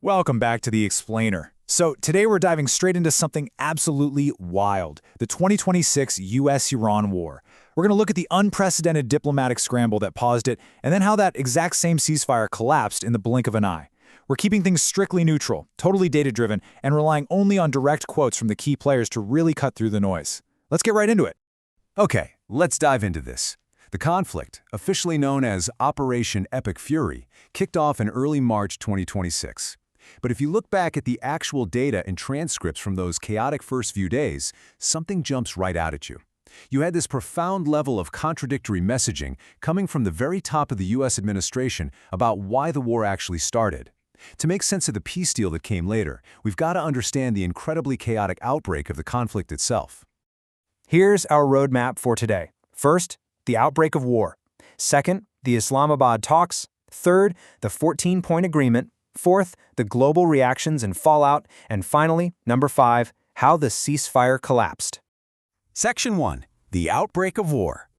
Welcome back to The Explainer. So today we're diving straight into something absolutely wild, the 2026 US-Iran war. We're going to look at the unprecedented diplomatic scramble that paused it, and then how that exact same ceasefire collapsed in the blink of an eye. We're keeping things strictly neutral, totally data-driven, and relying only on direct quotes from the key players to really cut through the noise. Let's get right into it. Okay, let's dive into this. The conflict, officially known as Operation Epic Fury, kicked off in early March 2026. But if you look back at the actual data and transcripts from those chaotic first few days, something jumps right out at you. You had this profound level of contradictory messaging coming from the very top of the US administration about why the war actually started. To make sense of the peace deal that came later, we've got to understand the incredibly chaotic outbreak of the conflict itself. Here's our roadmap for today. First, the outbreak of war. Second, the Islamabad talks. Third, the 14-point agreement. Fourth, the global reactions and fallout. And finally, number 5, how the ceasefire collapsed. Section 1. The outbreak of war.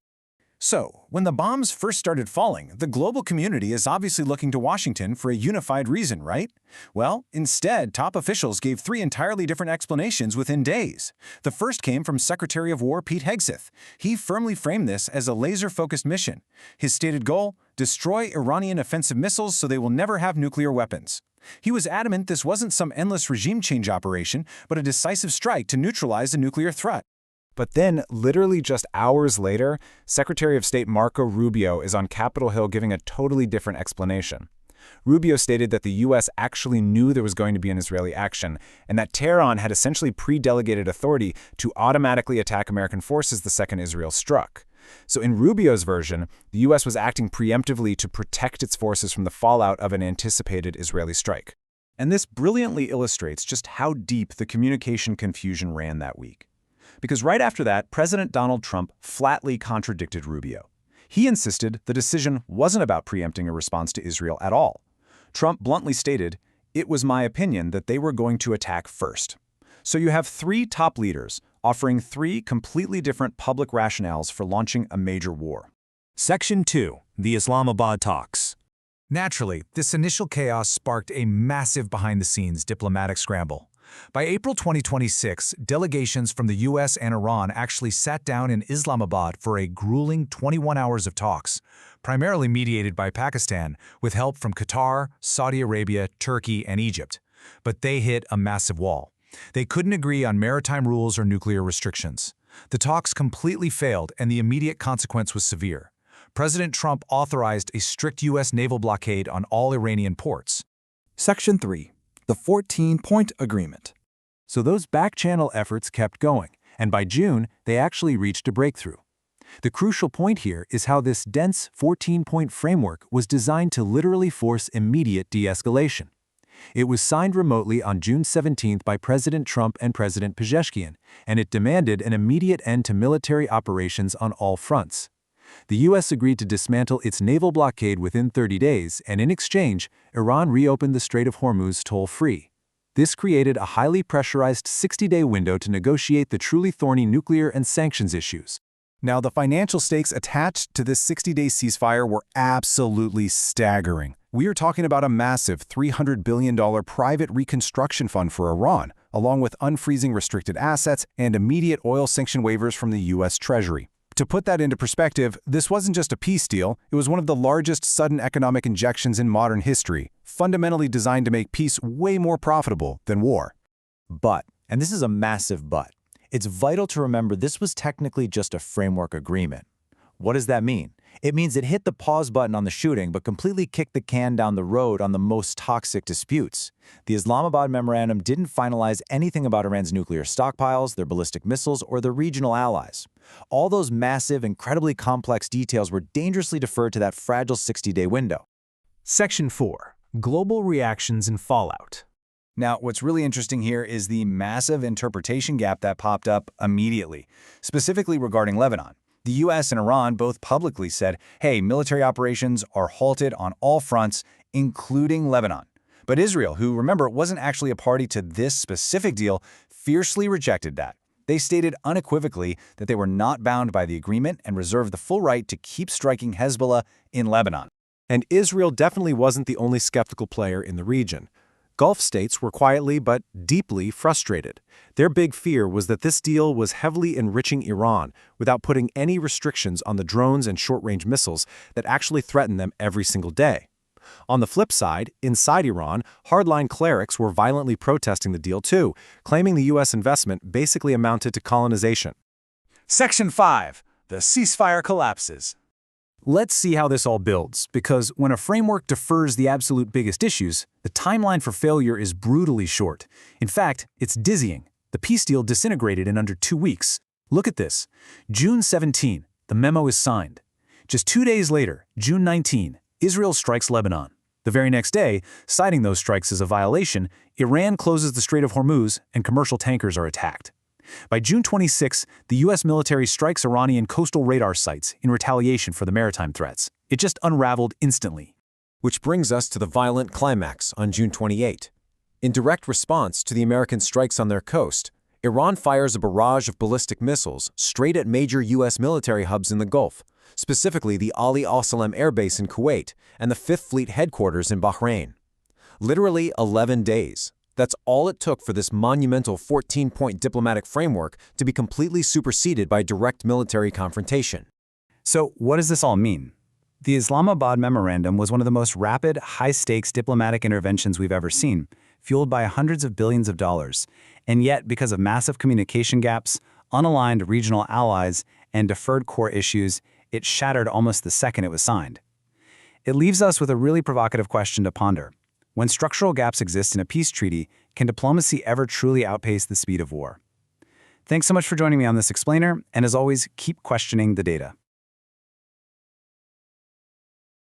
So, when the bombs first started falling, the global community is obviously looking to Washington for a unified reason, right? Well, instead, top officials gave 3 entirely different explanations within days. The first came from Secretary of War Pete Hegseth. He firmly framed this as a laser-focused mission. His stated goal? Destroy Iranian offensive missiles so they will never have nuclear weapons. He was adamant this wasn't some endless regime change operation, but a decisive strike to neutralize a nuclear threat. But then, literally just hours later, Secretary of State Marco Rubio is on Capitol Hill giving a totally different explanation. Rubio stated that the U.S. actually knew there was going to be an Israeli action, and that Tehran had essentially pre-delegated authority to automatically attack American forces the second Israel struck. So in Rubio's version, the U.S. was acting preemptively to protect its forces from the fallout of an anticipated Israeli strike. And this brilliantly illustrates just how deep the communication confusion ran that week. Because right after that, President Donald Trump flatly contradicted Rubio. He insisted the decision wasn't about preempting a response to Israel at all. Trump bluntly stated, "It was my opinion that they were going to attack first." So you have 3 top leaders offering 3 completely different public rationales for launching a major war. Section 2. The Islamabad talks. Naturally, this initial chaos sparked a massive behind-the-scenes diplomatic scramble. By April 2026, delegations from the US and Iran actually sat down in Islamabad for a grueling 21 hours of talks, primarily mediated by Pakistan, with help from Qatar, Saudi Arabia, Turkey, and Egypt. But they hit a massive wall. They couldn't agree on maritime rules or nuclear restrictions. The talks completely failed, and the immediate consequence was severe. President Trump authorized a strict US naval blockade on all Iranian ports. Section 3. The 14-point agreement. So those backchannel efforts kept going, and by June, they actually reached a breakthrough. The crucial point here is how this dense 14-point framework was designed to literally force immediate de-escalation. It was signed remotely on June 17th by President Trump and President Pezeshkian, and it demanded an immediate end to military operations on all fronts. The U.S. agreed to dismantle its naval blockade within 30 days, and in exchange, Iran reopened the Strait of Hormuz toll-free. This created a highly pressurized 60-day window to negotiate the truly thorny nuclear and sanctions issues. Now, the financial stakes attached to this 60-day ceasefire were absolutely staggering. We are talking about a massive $300 billion private reconstruction fund for Iran, along with unfreezing restricted assets and immediate oil sanction waivers from the U.S. Treasury. To put that into perspective, this wasn't just a peace deal, it was one of the largest sudden economic injections in modern history, fundamentally designed to make peace way more profitable than war. But, and this is a massive but, it's vital to remember this was technically just a framework agreement. What does that mean? It means it hit the pause button on the shooting but completely kicked the can down the road on the most toxic disputes. The Islamabad Memorandum didn't finalize anything about Iran's nuclear stockpiles, their ballistic missiles, or their regional allies. All those massive, incredibly complex details were dangerously deferred to that fragile 60-day window. Section 4. Global reactions and fallout. Now, what's really interesting here is the massive interpretation gap that popped up immediately, specifically regarding Lebanon. The US and Iran both publicly said, hey, military operations are halted on all fronts, including Lebanon. But Israel, who, remember, wasn't actually a party to this specific deal, fiercely rejected that. They stated unequivocally that they were not bound by the agreement and reserved the full right to keep striking Hezbollah in Lebanon. And Israel definitely wasn't the only skeptical player in the region. Gulf states were quietly but deeply frustrated. Their big fear was that this deal was heavily enriching Iran without putting any restrictions on the drones and short-range missiles that actually threaten them every single day. On the flip side, inside Iran, hardline clerics were violently protesting the deal too, claiming the U.S. investment basically amounted to colonization. Section 5. The ceasefire collapses. Let's see how this all builds, because when a framework defers the absolute biggest issues, the timeline for failure is brutally short. In fact, it's dizzying. The peace deal disintegrated in under 2 weeks. Look at this. June 17, the memo is signed. Just 2 days later, June 19, Israel strikes Lebanon. The very next day, citing those strikes as a violation, Iran closes the Strait of Hormuz and commercial tankers are attacked. By June 26, the U.S. military strikes Iranian coastal radar sites in retaliation for the maritime threats. It just unraveled instantly. Which brings us to the violent climax on June 28. In direct response to the American strikes on their coast, Iran fires a barrage of ballistic missiles straight at major U.S. military hubs in the Gulf, specifically the Ali al-Salam Air Base in Kuwait and the 5th Fleet headquarters in Bahrain. Literally 11 days. That's all it took for this monumental 14-point diplomatic framework to be completely superseded by direct military confrontation. So, what does this all mean? The Islamabad Memorandum was one of the most rapid, high-stakes diplomatic interventions we've ever seen, fueled by hundreds of billions of dollars. And yet, because of massive communication gaps, unaligned regional allies, and deferred core issues, it shattered almost the second it was signed. It leaves us with a really provocative question to ponder. When structural gaps exist in a peace treaty, can diplomacy ever truly outpace the speed of war? Thanks so much for joining me on this explainer, and as always, keep questioning the data.